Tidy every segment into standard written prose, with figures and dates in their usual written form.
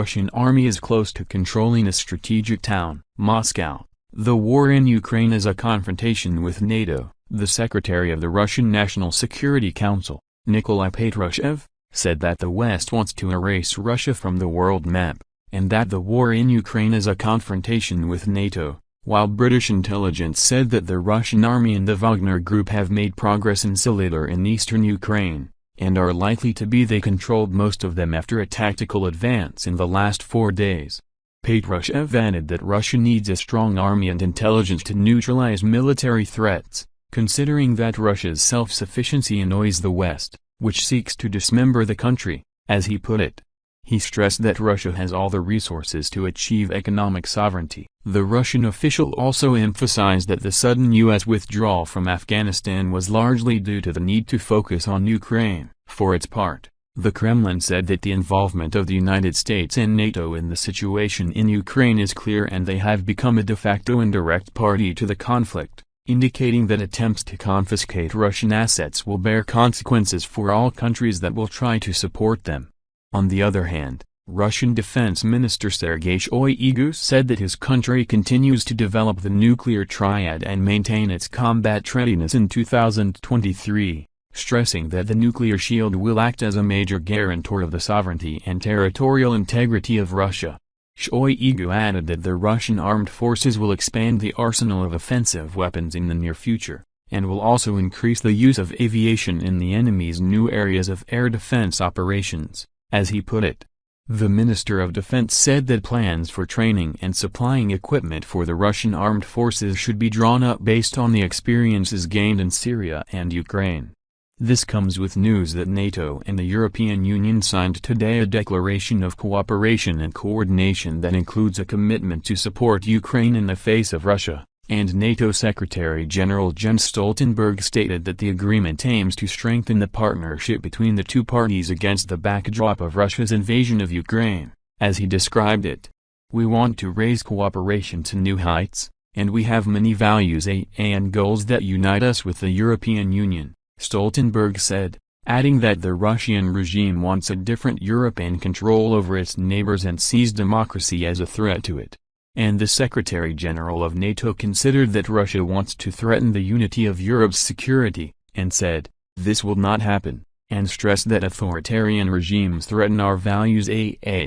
Russian army is close to controlling a strategic town, Moscow. The war in Ukraine is a confrontation with NATO, the Secretary of the Russian National Security Council, Nikolai Patrushev, said that the West wants to erase Russia from the world map, and that the war in Ukraine is a confrontation with NATO, while British intelligence said that the Russian army and the Wagner Group have made progress in Solidar in eastern Ukraine, and are likely to be they controlled most of them after a tactical advance in the last 4 days. Patrushev added that Russia needs a strong army and intelligence to neutralize military threats, considering that Russia's self-sufficiency annoys the West, which seeks to dismember the country, as he put it. He stressed that Russia has all the resources to achieve economic sovereignty. The Russian official also emphasized that the sudden U.S. withdrawal from Afghanistan was largely due to the need to focus on Ukraine. For its part, the Kremlin said that the involvement of the United States and NATO in the situation in Ukraine is clear and they have become a de facto indirect party to the conflict, indicating that attempts to confiscate Russian assets will bear consequences for all countries that will try to support them. On the other hand, Russian Defense Minister Sergei Shoigu said that his country continues to develop the nuclear triad and maintain its combat readiness in 2023, stressing that the nuclear shield will act as a major guarantor of the sovereignty and territorial integrity of Russia. Shoigu added that the Russian armed forces will expand the arsenal of offensive weapons in the near future, and will also increase the use of aviation in the enemy's new areas of air defense operations, as he put it. The Minister of Defense said that plans for training and supplying equipment for the Russian armed forces should be drawn up based on the experiences gained in Syria and Ukraine. This comes with news that NATO and the European Union signed today a declaration of cooperation and coordination that includes a commitment to support Ukraine in the face of Russia, and NATO Secretary-General Jens Stoltenberg stated that the agreement aims to strengthen the partnership between the two parties against the backdrop of Russia's invasion of Ukraine, as he described it. We want to raise cooperation to new heights, and we have many values and goals that unite us with the European Union, Stoltenberg said, adding that the Russian regime wants a different Europe and control over its neighbors and sees democracy as a threat to it. And the Secretary-General of NATO considered that Russia wants to threaten the unity of Europe's security, and said, "This will not happen," and stressed that authoritarian regimes threaten our values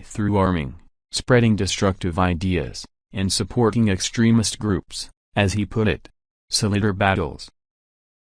through arming, spreading destructive ideas, and supporting extremist groups, as he put it. Solidar battles.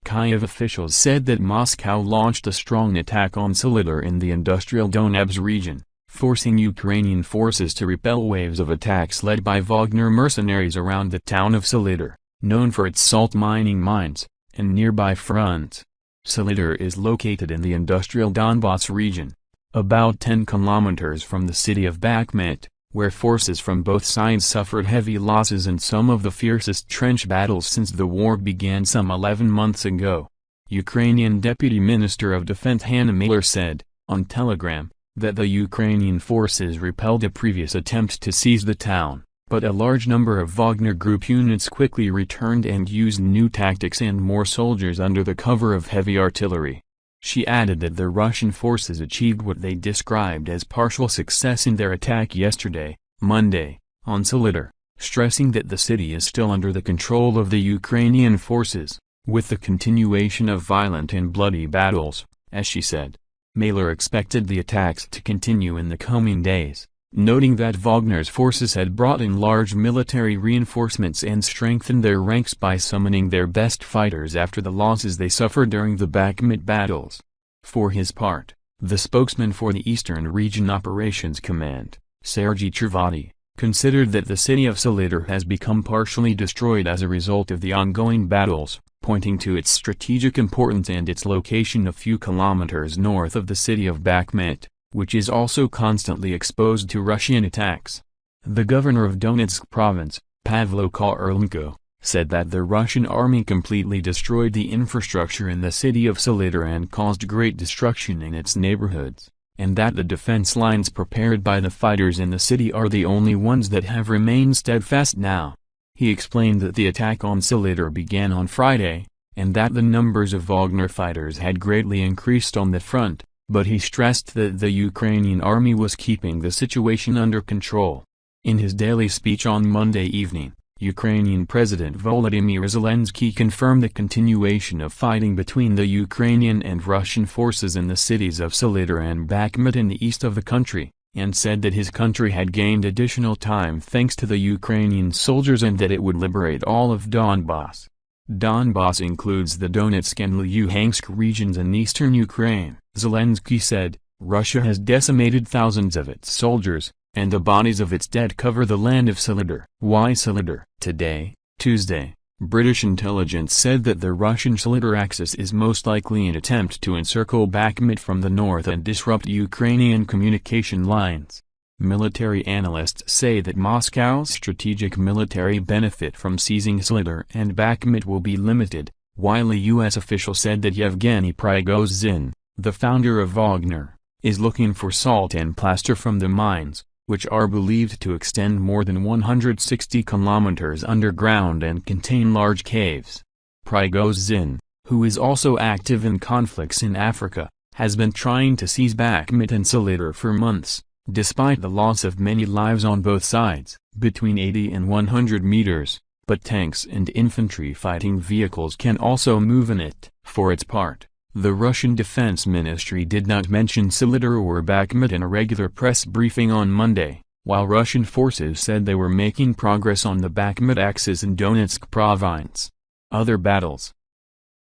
Kyiv officials said that Moscow launched a strong attack on Solidar in the industrial Donetsk region, forcing Ukrainian forces to repel waves of attacks led by Wagner mercenaries around the town of Solidar, known for its salt mining mines, and nearby fronts. Solidar is located in the industrial Donbass region, about 10 kilometers from the city of Bakhmut, where forces from both sides suffered heavy losses in some of the fiercest trench battles since the war began some 11 months ago. Ukrainian Deputy Minister of Defense Hanna Maliar said, on Telegram, that the Ukrainian forces repelled a previous attempt to seize the town, but a large number of Wagner Group units quickly returned and used new tactics and more soldiers under the cover of heavy artillery. She added that the Russian forces achieved what they described as partial success in their attack yesterday, Monday, on Solidar, stressing that the city is still under the control of the Ukrainian forces, with the continuation of violent and bloody battles, as she said. Maliar expected the attacks to continue in the coming days, noting that Wagner's forces had brought in large military reinforcements and strengthened their ranks by summoning their best fighters after the losses they suffered during the Bakhmut battles. For his part, the spokesman for the Eastern Region Operations Command, Sergei Chervati, considered that the city of Solidar has become partially destroyed as a result of the ongoing battles, pointing to its strategic importance and its location a few kilometers north of the city of Bakhmut, which is also constantly exposed to Russian attacks. The governor of Donetsk province, Pavlo Korolenko, said that the Russian army completely destroyed the infrastructure in the city of Solidar and caused great destruction in its neighborhoods, and that the defense lines prepared by the fighters in the city are the only ones that have remained steadfast now. He explained that the attack on Solidar began on Friday, and that the numbers of Wagner fighters had greatly increased on the front, but he stressed that the Ukrainian army was keeping the situation under control. In his daily speech on Monday evening, Ukrainian President Volodymyr Zelensky confirmed the continuation of fighting between the Ukrainian and Russian forces in the cities of Solidar and Bakhmut in the east of the country, and said that his country had gained additional time thanks to the Ukrainian soldiers and that it would liberate all of Donbass. Donbass includes the Donetsk and Luhansk regions in eastern Ukraine. Zelensky said, Russia has decimated thousands of its soldiers, and the bodies of its dead cover the land of Solidar. Why Solidar? Today, Tuesday, British intelligence said that the Russian Solidar axis is most likely an attempt to encircle Bakhmut from the north and disrupt Ukrainian communication lines. Military analysts say that Moscow's strategic military benefit from seizing Solidar and Bakhmut will be limited, while a U.S. official said that Yevgeny Prigozhin, the founder of Wagner, is looking for salt and plaster from the mines, which are believed to extend more than 160 kilometers underground and contain large caves. Prigozhin, who is also active in conflicts in Africa, has been trying to seize Bakhmut and Solidar for months, despite the loss of many lives on both sides, between 80 and 100 meters, but tanks and infantry fighting vehicles can also move in it. For its part, the Russian Defense Ministry did not mention Solidar or Bakhmut in a regular press briefing on Monday, while Russian forces said they were making progress on the Bakhmut axis in Donetsk province. Other battles.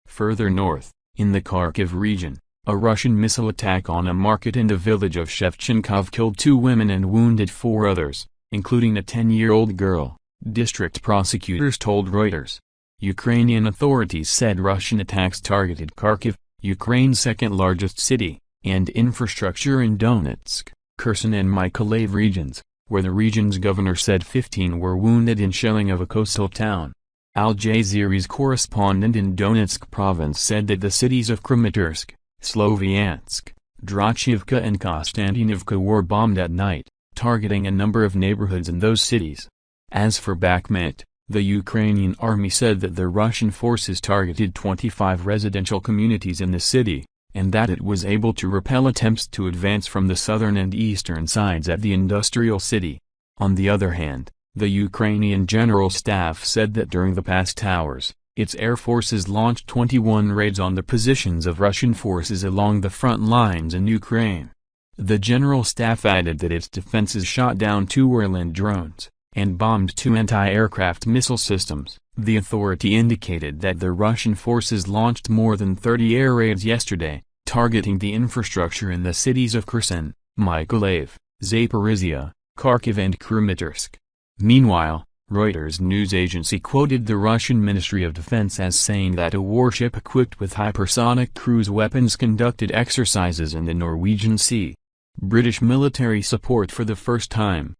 Further north, in the Kharkiv region, a Russian missile attack on a market in the village of Shevchenkov killed 2 women and wounded 4 others, including a 10-year-old girl, district prosecutors told Reuters. Ukrainian authorities said Russian attacks targeted Kharkiv, Ukraine's second-largest city, and infrastructure in Donetsk, Kherson and Mykolaiv regions, where the region's governor said 15 were wounded in shelling of a coastal town. Al Jazeera's correspondent in Donetsk province said that the cities of Kramatorsk, Sloviansk, Drachivka and Konstantinivka were bombed at night, targeting a number of neighborhoods in those cities. As for Bakhmut, the Ukrainian army said that the Russian forces targeted 25 residential communities in the city, and that it was able to repel attempts to advance from the southern and eastern sides at the industrial city. On the other hand, the Ukrainian General Staff said that during the past hours, its air forces launched 21 raids on the positions of Russian forces along the front lines in Ukraine. The General Staff added that its defenses shot down 2 Orlan drones and bombed 2 anti-aircraft missile systems. The authority indicated that the Russian forces launched more than 30 air raids yesterday, targeting the infrastructure in the cities of Kherson, Mykolaiv, Zaporizhia, Kharkiv and Kramatorsk. Meanwhile, Reuters news agency quoted the Russian Ministry of Defense as saying that a warship equipped with hypersonic cruise weapons conducted exercises in the Norwegian Sea. British military support for the first time.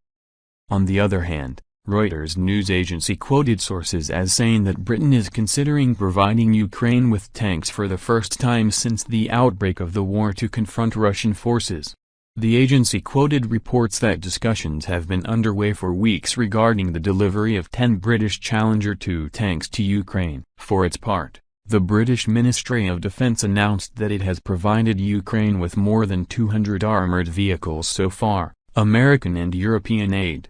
On the other hand, Reuters news agency quoted sources as saying that Britain is considering providing Ukraine with tanks for the first time since the outbreak of the war to confront Russian forces. The agency quoted reports that discussions have been underway for weeks regarding the delivery of 10 British Challenger 2 tanks to Ukraine. For its part, the British Ministry of Defence announced that it has provided Ukraine with more than 200 armoured vehicles so far, American and European aid.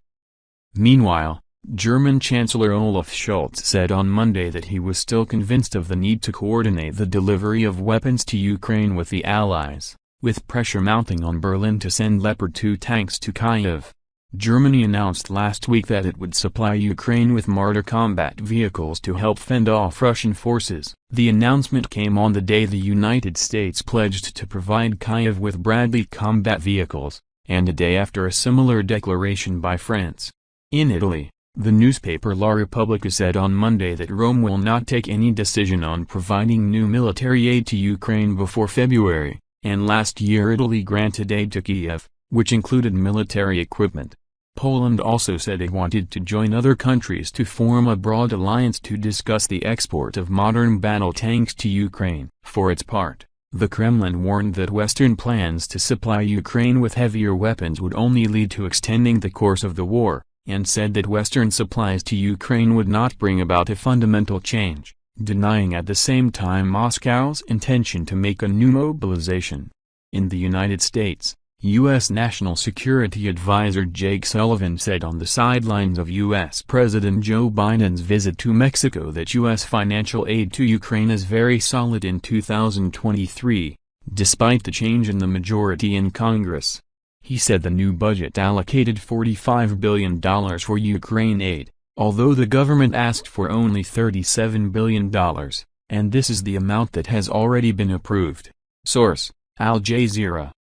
Meanwhile, German Chancellor Olaf Scholz said on Monday that he was still convinced of the need to coordinate the delivery of weapons to Ukraine with the Allies, with pressure mounting on Berlin to send Leopard 2 tanks to Kyiv. Germany announced last week that it would supply Ukraine with Marder combat vehicles to help fend off Russian forces. The announcement came on the day the United States pledged to provide Kyiv with Bradley combat vehicles, and a day after a similar declaration by France. In Italy, the newspaper La Repubblica said on Monday that Rome will not take any decision on providing new military aid to Ukraine before February, and last year Italy granted aid to Kiev, which included military equipment. Poland also said it wanted to join other countries to form a broad alliance to discuss the export of modern battle tanks to Ukraine. For its part, the Kremlin warned that Western plans to supply Ukraine with heavier weapons would only lead to extending the course of the war, and said that Western supplies to Ukraine would not bring about a fundamental change, denying at the same time Moscow's intention to make a new mobilization. In the United States, U.S. National Security Advisor Jake Sullivan said on the sidelines of U.S. President Joe Biden's visit to Mexico that U.S. financial aid to Ukraine is very solid in 2023, despite the change in the majority in Congress. He said the new budget allocated $45 billion for Ukraine aid, although the government asked for only $37 billion, and this is the amount that has already been approved. Source: Al Jazeera.